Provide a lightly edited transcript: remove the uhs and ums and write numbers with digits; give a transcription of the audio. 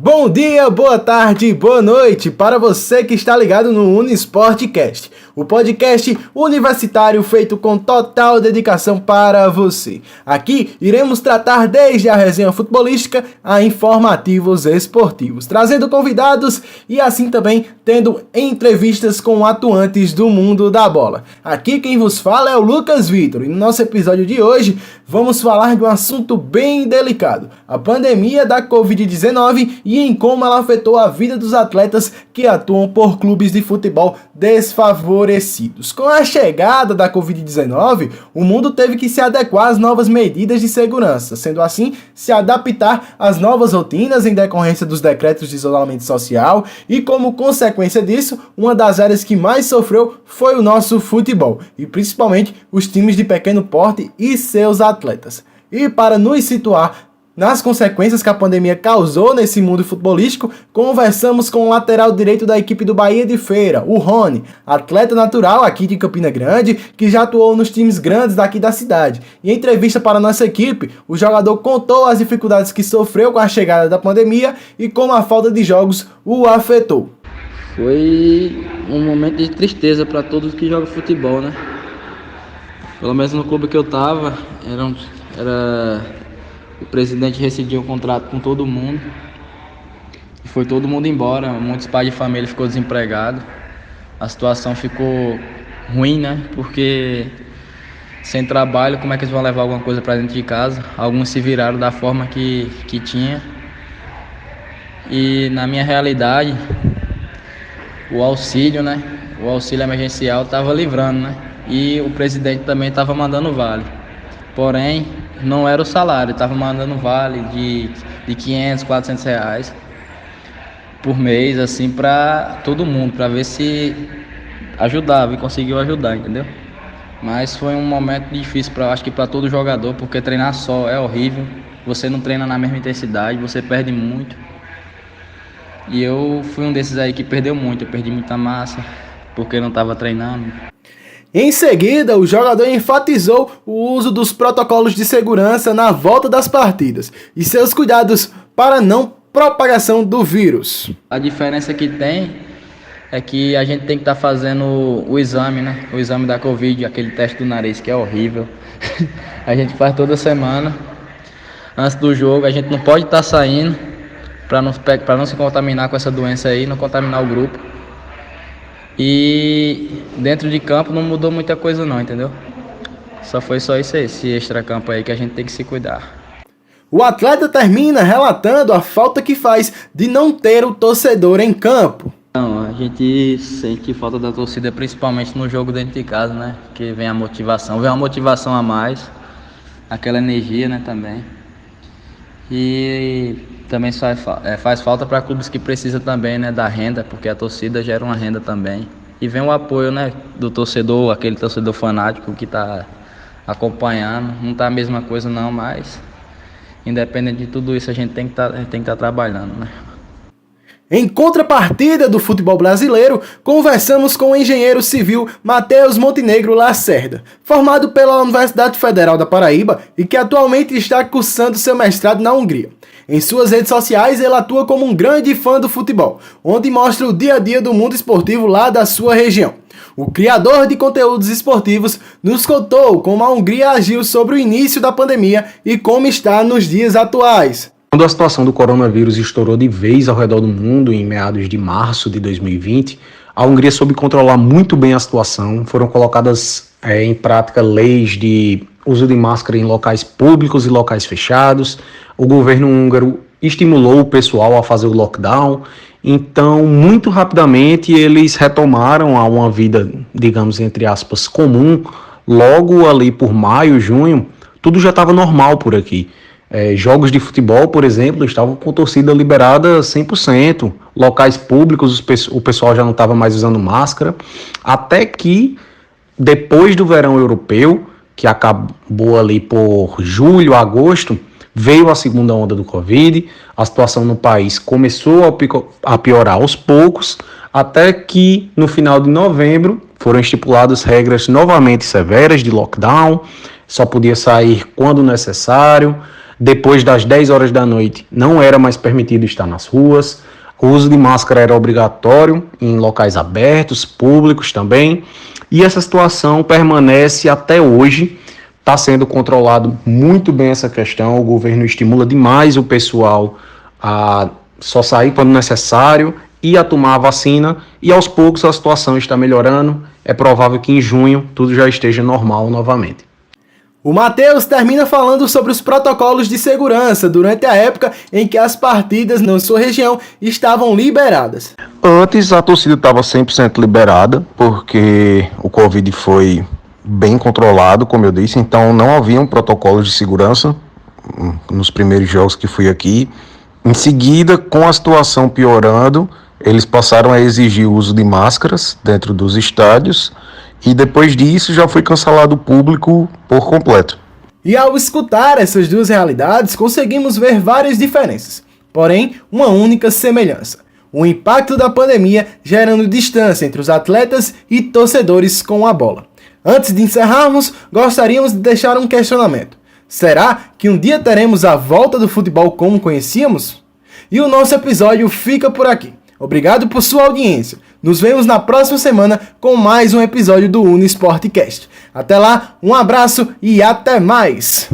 Bom dia, boa tarde, boa noite para você que está ligado no Unisportcast, o podcast universitário feito com total dedicação para você. Aqui iremos tratar desde a resenha futebolística a informativos esportivos, trazendo convidados e assim também tendo entrevistas com atuantes do mundo da bola. Aqui quem vos fala é o Lucas Vitor e no nosso episódio de hoje vamos falar de um assunto bem delicado, a pandemia da Covid-19 e em como ela afetou a vida dos atletas que atuam por clubes de futebol desfavorecidos. Com a chegada da Covid-19, o mundo teve que se adequar às novas medidas de segurança, sendo assim, se adaptar às novas rotinas em decorrência dos decretos de isolamento social e, como consequência disso, uma das áreas que mais sofreu foi o nosso futebol, e principalmente os times de pequeno porte e seus atletas. E para nos situar nas consequências que a pandemia causou nesse mundo futebolístico, conversamos com o lateral direito da equipe do Bahia de Feira, o Rony, atleta natural aqui de Campina Grande, que já atuou nos times grandes daqui da cidade. E em entrevista para a nossa equipe, o jogador contou as dificuldades que sofreu com a chegada da pandemia e como a falta de jogos o afetou. Foi um momento de tristeza para todos que jogam futebol, né? Pelo menos no clube que eu tava, o presidente rescindiu o contrato com todo mundo e foi todo mundo embora. Muitos pais de família ficou desempregado. A situação ficou ruim, né? Porque sem trabalho, como é que eles vão levar alguma coisa para dentro de casa? Alguns se viraram da forma que tinha. E na minha realidade, o auxílio, né? O auxílio emergencial estava livrando, né? E o presidente também estava mandando vale. Porém, não era o salário, estava mandando vale de 500, 400 reais por mês, assim, para todo mundo, para ver se ajudava e conseguiu ajudar, entendeu? Mas foi um momento difícil, acho que para todo jogador, porque treinar só é horrível, você não treina na mesma intensidade, você perde muito. E eu fui um desses aí que perdeu muito, eu perdi muita massa, porque não estava treinando. Em seguida, o jogador enfatizou o uso dos protocolos de segurança na volta das partidas e seus cuidados para a não propagação do vírus. A diferença que tem é que a gente tem que estar fazendo o exame, né? O exame da Covid, aquele teste do nariz que é horrível. A gente faz toda semana. Antes do jogo, a gente não pode estar saindo para não se contaminar com essa doença aí, não contaminar o grupo. E dentro de campo não mudou muita coisa não, entendeu? Foi só isso aí, esse extracampo aí que a gente tem que se cuidar. O atleta termina relatando a falta que faz de não ter o torcedor em campo. Não, a gente sente falta da torcida principalmente no jogo dentro de casa, né? Que vem a motivação, vem uma motivação a mais, aquela energia, né, também. E também faz falta para clubes que precisam também, né, da renda, porque a torcida gera uma renda também. E vem o apoio, né, do torcedor, aquele torcedor fanático que está acompanhando. Não está a mesma coisa não, mas independente de tudo isso a gente tem que estar trabalhando, né. Em contrapartida do futebol brasileiro, conversamos com o engenheiro civil Matheus Montenegro Lacerda, formado pela Universidade Federal da Paraíba e que atualmente está cursando seu mestrado na Hungria. Em suas redes sociais, ele atua como um grande fã do futebol, onde mostra o dia a dia do mundo esportivo lá da sua região. O criador de conteúdos esportivos nos contou como a Hungria agiu sobre o início da pandemia e como está nos dias atuais. Quando a situação do coronavírus estourou de vez ao redor do mundo, em meados de março de 2020, a Hungria soube controlar muito bem a situação. Foram colocadas em prática leis de uso de máscara em locais públicos e locais fechados. O governo húngaro estimulou o pessoal a fazer o lockdown. Então, muito rapidamente, eles retomaram a uma vida, digamos, entre aspas, comum. Logo ali por maio, junho, tudo já estava normal por aqui. Jogos de futebol, por exemplo, estavam com torcida liberada 100%. Locais públicos, o pessoal já não estava mais usando máscara. Até que, depois do verão europeu, que acabou ali por julho, agosto, veio a segunda onda do Covid. A situação no país começou a piorar aos poucos, até que, no final de novembro, foram estipuladas regras novamente severas de lockdown. Só podia sair quando necessário. Depois das 10 horas da noite, não era mais permitido estar nas ruas. O uso de máscara era obrigatório em locais abertos, públicos também. E essa situação permanece até hoje. Está sendo controlado muito bem essa questão. O governo estimula demais o pessoal a só sair quando necessário e a tomar a vacina. E aos poucos a situação está melhorando. É provável que em junho tudo já esteja normal novamente. O Matheus termina falando sobre os protocolos de segurança durante a época em que as partidas na sua região estavam liberadas. Antes a torcida estava 100% liberada, porque o Covid foi bem controlado, como eu disse, então não haviam protocolos de segurança nos primeiros jogos que fui aqui. Em seguida, com a situação piorando, eles passaram a exigir o uso de máscaras dentro dos estádios e depois disso já foi cancelado o público por completo. E ao escutar essas duas realidades, conseguimos ver várias diferenças, porém uma única semelhança: o impacto da pandemia gerando distância entre os atletas e torcedores com a bola. Antes de encerrarmos, gostaríamos de deixar um questionamento. Será que um dia teremos a volta do futebol como conhecíamos? E o nosso episódio fica por aqui. Obrigado por sua audiência. Nos vemos na próxima semana com mais um episódio do Unisportcast. Até lá, um abraço e até mais!